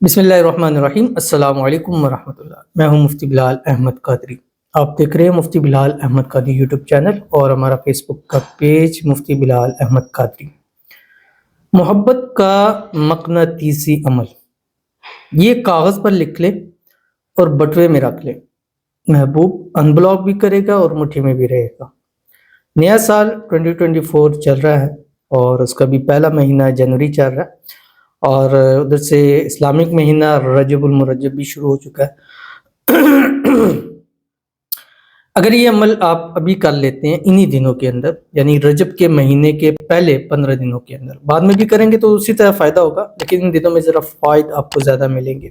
بسم اللہ الرحمن الرحیم۔ السلام علیکم ورحمۃ اللہ۔ میں ہوں مفتی بلال احمد قادری۔ آپ دیکھ رہے ہیں مفتی بلال احمد قادری یوٹیوب چینل اور ہمارا فیس بک کا پیج مفتی بلال احمد قادری۔ محبت کا مقناطیسی عمل، یہ کاغذ پر لکھ لے اور بٹوے میں رکھ لے، محبوب ان بلاک بھی کرے گا اور مٹھی میں بھی رہے گا۔ نیا سال 2024 چل رہا ہے اور اس کا بھی پہلا مہینہ جنوری چل رہا ہے، اور ادھر سے اسلامک مہینہ رجب المرجب بھی شروع ہو چکا ہے۔ اگر یہ عمل آپ ابھی کر لیتے ہیں انہی دنوں کے اندر، یعنی رجب کے مہینے کے پہلے 15 دنوں کے اندر، بعد میں بھی کریں گے تو اسی طرح فائدہ ہوگا، لیکن ان دنوں میں ذرا فائد آپ کو زیادہ ملیں گے،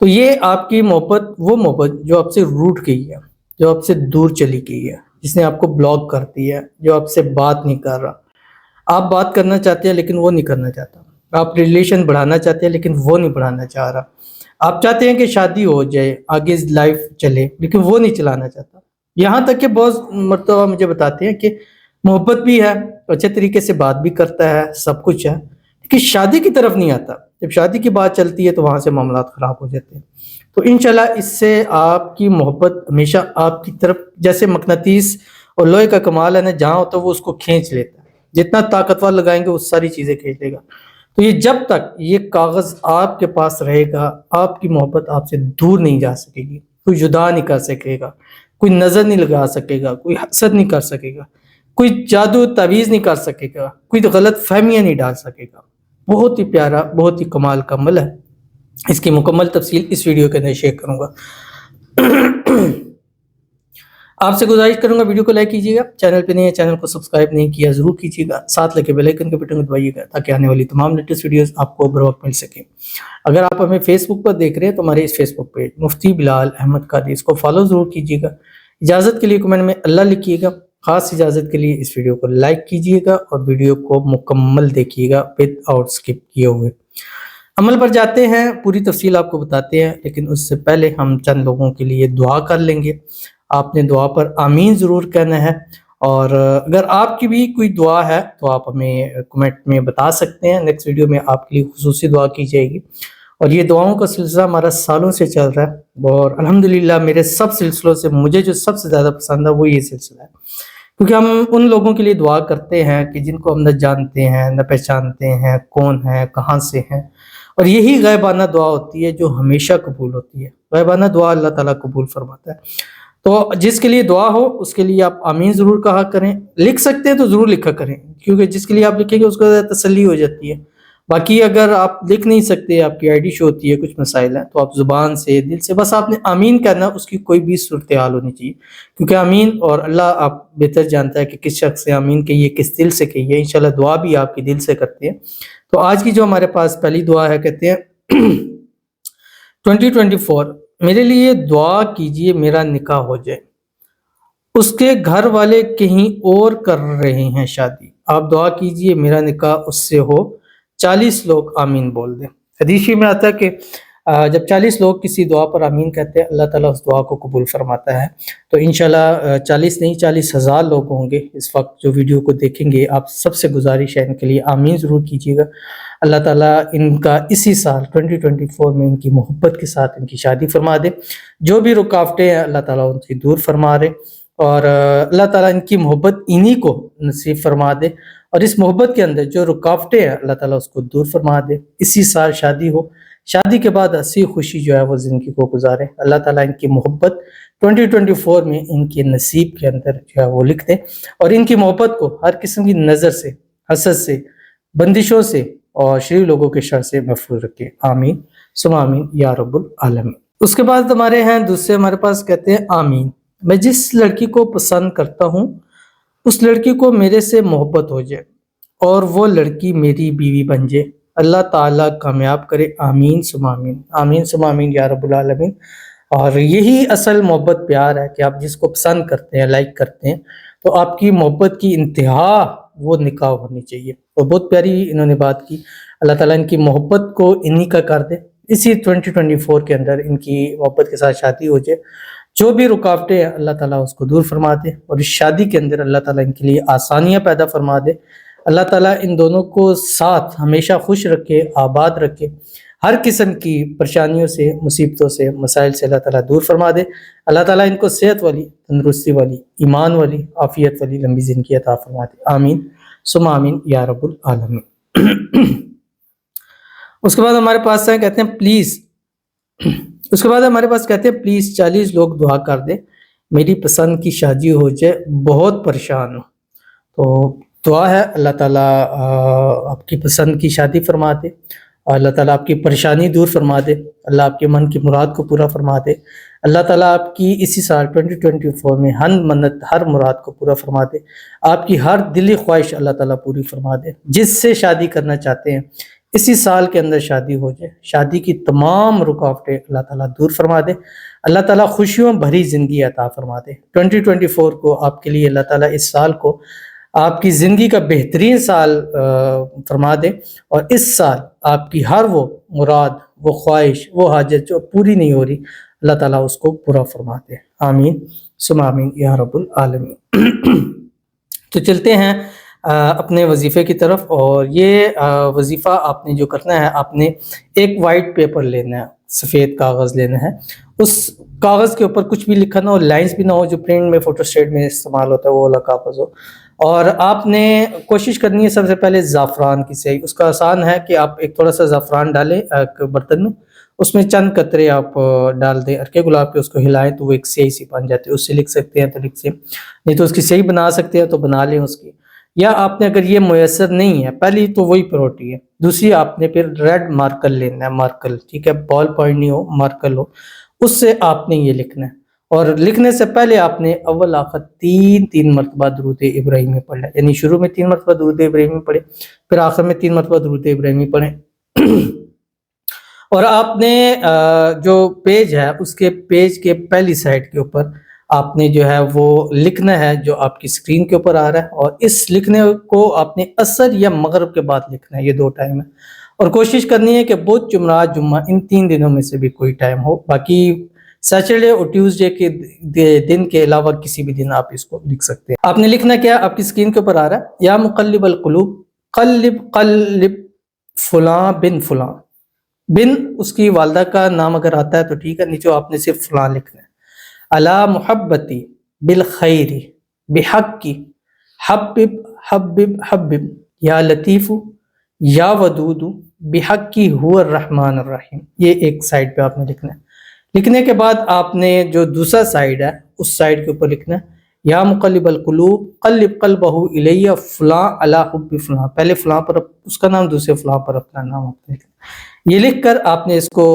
تو یہ آپ کی محبت، وہ محبت جو آپ سے روٹ گئی ہے، جو آپ سے دور چلی گئی ہے، جس نے آپ کو بلاک کر دیا ہے، جو آپ سے بات نہیں کر رہا، آپ بات کرنا چاہتے ہیں لیکن وہ نہیں کرنا چاہتا، آپ ریلیشن بڑھانا چاہتے ہیں لیکن وہ نہیں بڑھانا چاہ رہا، آپ چاہتے ہیں کہ شادی ہو جائے، آگے لائف چلے، لیکن وہ نہیں چلانا چاہتا۔ یہاں تک کہ بہت مرتبہ مجھے بتاتے ہیں کہ محبت بھی ہے، اچھے طریقے سے بات بھی کرتا ہے، سب کچھ ہے، لیکن شادی کی طرف نہیں آتا۔ جب شادی کی بات چلتی ہے تو وہاں سے معاملات خراب ہو جاتے ہیں۔ تو انشاءاللہ اس سے آپ کی محبت ہمیشہ آپ کی طرف، جیسے مقناطیس اور لوہے کا کمال ہے نا، جہاں ہوتا ہے وہ اس کو کھینچ لیتا ہے، جتنا طاقتور لگائیں گے وہ ساری چیزیں کھینچ لے گا۔ تو یہ جب تک یہ کاغذ آپ کے پاس رہے گا، آپ کی محبت آپ سے دور نہیں جا سکے گی، کوئی جدا نہیں کر سکے گا، کوئی نظر نہیں لگا سکے گا، کوئی حسد نہیں کر سکے گا، کوئی جادو تعویذ نہیں کر سکے گا، کوئی غلط فہمیاں نہیں ڈال سکے گا۔ بہت ہی پیارا، بہت ہی کمال کا عمل ہے۔ اس کی مکمل تفصیل اس ویڈیو کے اندر شیئر کروں گا۔ آپ سے گزارش کروں گا ویڈیو کو لائک کیجیے گا، چینل پہ نہیں ہے چینل کو سبسکرائب نہیں کیا ضرور کیجیے گا، ساتھ لگے بیل آئیکن کے بٹن کو دبائیے گا تاکہ آنے والی تمام لیٹسٹ ویڈیوز آپ کو بروقت مل سکیں۔ اگر آپ ہمیں فیس بک پر دیکھ رہے ہیں تو ہمارے اس فیس بک پیج مفتی بلال احمد قادری، اس کو فالو ضرور کیجیے گا۔ اجازت کے لیے کمنٹ میں اللہ لکھیے گا، خاص اجازت کے لیے اس ویڈیو کو لائک کیجیے گا اور ویڈیو کو مکمل دیکھیے گا ود آؤٹ سکپ کیے ہوئے۔ عمل پر جاتے ہیں، پوری تفصیل آپ کو بتاتے ہیں، لیکن اس سے پہلے ہم چند لوگوں کے لیے دعا کر لیں گے۔ آپ نے دعا پر آمین ضرور کہنا ہے، اور اگر آپ کی بھی کوئی دعا ہے تو آپ ہمیں کمنٹ میں بتا سکتے ہیں، نیکسٹ ویڈیو میں آپ کے لیے خصوصی دعا کی جائے گی۔ اور یہ دعاؤں کا سلسلہ ہمارا سالوں سے چل رہا ہے، اور الحمدللہ میرے سب سلسلوں سے مجھے جو سب سے زیادہ پسند ہے وہ یہ سلسلہ ہے، کیونکہ ہم ان لوگوں کے لیے دعا کرتے ہیں کہ جن کو ہم نہ جانتے ہیں، نہ پہچانتے ہیں، کون ہیں، کہاں سے ہیں، اور یہی غیبانہ دعا ہوتی ہے جو ہمیشہ قبول ہوتی ہے۔ غیبانہ دعا اللہ تعالیٰ قبول فرماتا ہے۔ تو جس کے لیے دعا ہو اس کے لیے آپ آمین ضرور کہا کریں، لکھ سکتے ہیں تو ضرور لکھا کریں، کیونکہ جس کے لیے آپ لکھیں گے اس کو تسلی ہو جاتی ہے۔ باقی اگر آپ لکھ نہیں سکتے، آپ کی آئی ڈی شو ہوتی ہے، کچھ مسائل ہیں، تو آپ زبان سے، دل سے، بس آپ نے آمین کہنا، اس کی کوئی بھی صورتحال ہونی چاہیے، کیونکہ آمین اور اللہ آپ بہتر جانتا ہے کہ کس شخص سے آمین کہیے، کس دل سے کہیے۔ انشاءاللہ دعا بھی آپ کے دل سے کرتے ہیں۔ تو آج کی جو ہمارے پاس پہلی دعا ہے، کہتے ہیں 2024 میرے لیے دعا کیجئے میرا نکاح ہو جائے، اس کے گھر والے کہیں اور کر رہے ہیں شادی، آپ دعا کیجئے میرا نکاح اس سے ہو۔ 40 لوگ آمین بول دیں۔ حدیث میں آتا ہے کہ جب 40 لوگ کسی دعا پر آمین کہتے ہیں اللہ تعالیٰ اس دعا کو قبول فرماتا ہے۔ تو انشاءاللہ 40 نہیں 40,000 لوگ ہوں گے اس وقت جو ویڈیو کو دیکھیں گے۔ آپ سب سے گزارش ہے ان کے لیے آمین ضرور کیجیے گا۔ اللہ تعالیٰ ان کا اسی سال 2024 میں ان کی محبت کے ساتھ ان کی شادی فرما دے، جو بھی رکاوٹیں ہیں اللہ تعالیٰ ان سے دور فرما دے، اور اللہ تعالیٰ ان کی محبت انہی کو نصیب فرما دے، اور اس محبت کے اندر جو رکاوٹیں ہیں اللہ تعالیٰ اس کو دور فرما دے۔ اسی سال شادی ہو، شادی کے بعد ہنسی خوشی جو ہے وہ زندگی کو گزارے۔ اللہ تعالیٰ ان کی محبت 2024 میں ان کے نصیب کے اندر جو ہے وہ لکھ دے، اور ان کی محبت کو ہر قسم کی نظر سے، حسد سے، بندشوں سے اور شریر لوگوں کے شر سے محفوظ رکھے۔ آمین ثم آمین یا رب العالمین۔ اس کے بعد ہمارے ہیں دوسرے، ہمارے پاس کہتے ہیں آمین میں جس لڑکی کو پسند کرتا ہوں اس لڑکی کو میرے سے محبت ہو جائے اور وہ لڑکی میری بیوی بن جائے، اللہ تعالیٰ کامیاب کرے۔ آمین ثم آمین، آمین ثم آمین یا رب العالمین۔ اور یہی اصل محبت پیار ہے کہ آپ جس کو پسند کرتے ہیں، لائک کرتے ہیں، تو آپ کی محبت کی انتہا وہ نکاح ہونی چاہیے۔ اور بہت پیاری انہوں نے بات کی، اللہ تعالیٰ ان کی محبت کو انہی کا کر دے، اسی 2024 کے اندر ان کی محبت کے ساتھ شادی ہو جائے، جو بھی رکاوٹیں ہیں اللہ تعالیٰ اس کو دور فرما دے، اور اس شادی کے اندر اللہ تعالیٰ ان کے لیے آسانیاں پیدا فرما دے۔ اللہ تعالیٰ ان دونوں کو ساتھ ہمیشہ خوش رکھے، آباد رکھے، ہر قسم کی پریشانیوں سے، مصیبتوں سے، مسائل سے اللہ تعالیٰ دور فرما دے۔ اللہ تعالیٰ ان کو صحت والی، تندرستی والی، ایمان والی، عافیت والی لمبی زندگی عطا فرما دے، آمین ثم آمین یا رب العالمین۔ اس کے بعد ہمارے پاس کہتے ہیں پلیز 40 لوگ دعا کر دیں، میری پسند کی شادی ہو جائے، بہت پریشان ہوں۔ تو دعا ہے اللہ تعالیٰ آپ کی پسند کی شادی فرما دے، اور اللہ تعالیٰ آپ کی پریشانی دور فرما دے، اللہ آپ کے من کی مراد کو پورا فرما دے، اللہ تعالیٰ آپ کی اسی سال 2024 میں ہر منت، ہر مراد کو پورا فرما دے، آپ کی ہر دلی خواہش اللہ تعالیٰ پوری فرما دے۔ جس سے شادی کرنا چاہتے ہیں اسی سال کے اندر شادی ہو جائے، شادی کی تمام رکاوٹیں اللہ تعالیٰ دور فرما دے، اللہ تعالیٰ خوشیوں بھری زندگی عطا فرما دے۔ 2024 کو آپ کے لیے اللہ تعالیٰ اس سال کو آپ کی زندگی کا بہترین سال فرما دے، اور اس سال آپ کی ہر وہ مراد، وہ خواہش، وہ حاجت جو پوری نہیں ہو رہی، اللہ تعالیٰ اس کو پورا فرما دے، آمین ثم آمین یا رب العالمین۔ تو چلتے ہیں اپنے وظیفے کی طرف، اور یہ وظیفہ آپ نے جو کرنا ہے، آپ نے ایک وائٹ پیپر لینا ہے، سفید کاغذ لینا ہے، اس کاغذ کے اوپر کچھ بھی لکھا نہ ہو، لائنز بھی نہ ہو، جو پرنٹ میں فوٹو اسٹیٹ میں استعمال ہوتا ہے وہ والا کاغذ ہو، اور آپ نے کوشش کرنی ہے سب سے پہلے زعفران کی سیاہی۔ اس کا آسان ہے کہ آپ ایک تھوڑا سا زعفران ڈالیں ایک برتن میں، اس میں چند قطرے آپ ڈال دیں ارکے گلاب کے، اس کو ہلائیں تو وہ ایک سیاہی سی بن جاتی ہے، اس سے لکھ سکتے ہیں تو لکھ سکتے ہیں، نہیں تو اس کی سیاہی بنا سکتے ہیں تو بنا لیں اس کی، یا آپ نے اگر یہ میسر نہیں ہے، پہلی تو وہی پروٹی ہے، دوسری آپ نے پھر ریڈ مارکر لینا ہے، مارکر، ٹھیک ہے، بال پوائنٹ نہیں ہو، مارکر ہو، اس سے آپ نے یہ لکھنا ہے، اور لکھنے سے پہلے آپ نے اول آخر تین مرتبہ درود ابراہیمی پڑھنا ہے، یعنی شروع میں 3 مرتبہ درود ابراہیمی پڑھے، پھر آخر میں 3 مرتبہ درود ابراہیمی پڑھیں۔ اور آپ نے جو پیج ہے اس کے پیج کے پہلی سائڈ کے اوپر آپ نے جو ہے وہ لکھنا ہے جو آپ کی سکرین کے اوپر آ رہا ہے، اور اس لکھنے کو آپ نے عصر یا مغرب کے بعد لکھنا ہے، یہ 2 ٹائم ہے، اور کوشش کرنی ہے کہ بدھ، جمعرات، جمعہ ان 3 دنوں میں سے بھی کوئی ٹائم ہو، باقی سیٹرڈے اور ٹیوزڈے کے دن کے علاوہ کسی بھی دن آپ اس کو لکھ سکتے ہیں۔ آپ نے لکھنا کیا، آپ کی سکرین کے اوپر آ رہا ہے، یا مقلب القلوب قلب فلاں بن فلاں، بن اس کی والدہ کا نام اگر آتا ہے تو ٹھیک ہے، نیچے آپ نے صرف فلاں لکھنا ہے، علی محبتی بالخیر بحق کی حبب حبب حبب یا لطیف یا ودود بحق کی هو الرحمن الرحیم، یہ ایک سائڈ پہ آپ نے لکھنا ہے۔ لکھنے کے بعد آپ نے جو دوسرا سائڈ ہے اس سائڈ کے اوپر لکھنا ہے، یا مقلب القلوب قلب قلبہ الیہ فلاں علی حب فلاں، پہلے فلاں پر اس کا نام، دوسرے فلاں پر اپنا نام آپ نے لکھنا۔ یہ لکھ کر آپ نے اس کو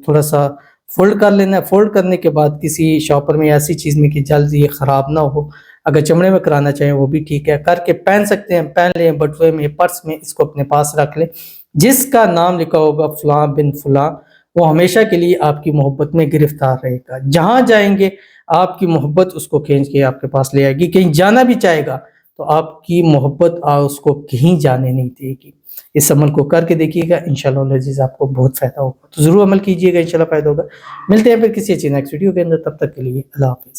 تھوڑا سا فولڈ کر لینا ہے، فولڈ کرنے کے بعد کسی شاپر میں ایسی چیز میں کہ جلد یہ خراب نہ ہو، اگر چمڑے میں کرانا چاہیں وہ بھی ٹھیک ہے، کر کے پہن سکتے ہیں، پہن لیں، بٹوے میں، پرس میں، اس کو اپنے پاس رکھ لیں، جس کا نام لکھا ہوگا فلاں بن فلاں وہ ہمیشہ کے لیے آپ کی محبت میں گرفتار رہے گا، جہاں جائیں گے آپ کی محبت اس کو کھینچ کے آپ کے پاس لے آئے گی، کہیں جانا بھی چاہے گا تو آپ کی محبت اس کو کہیں جانے نہیں دے گی۔ اس عمل کو کر کے دیکھیے گا، انشاءاللہ العزیز آپ کو بہت فائدہ ہوگا، تو ضرور عمل کیجیے گا، انشاءاللہ فائدہ ہوگا۔ ملتے ہیں پھر کسی اچھی نیکسٹ ویڈیو کے اندر، تب تک کے لیے اللہ حافظ۔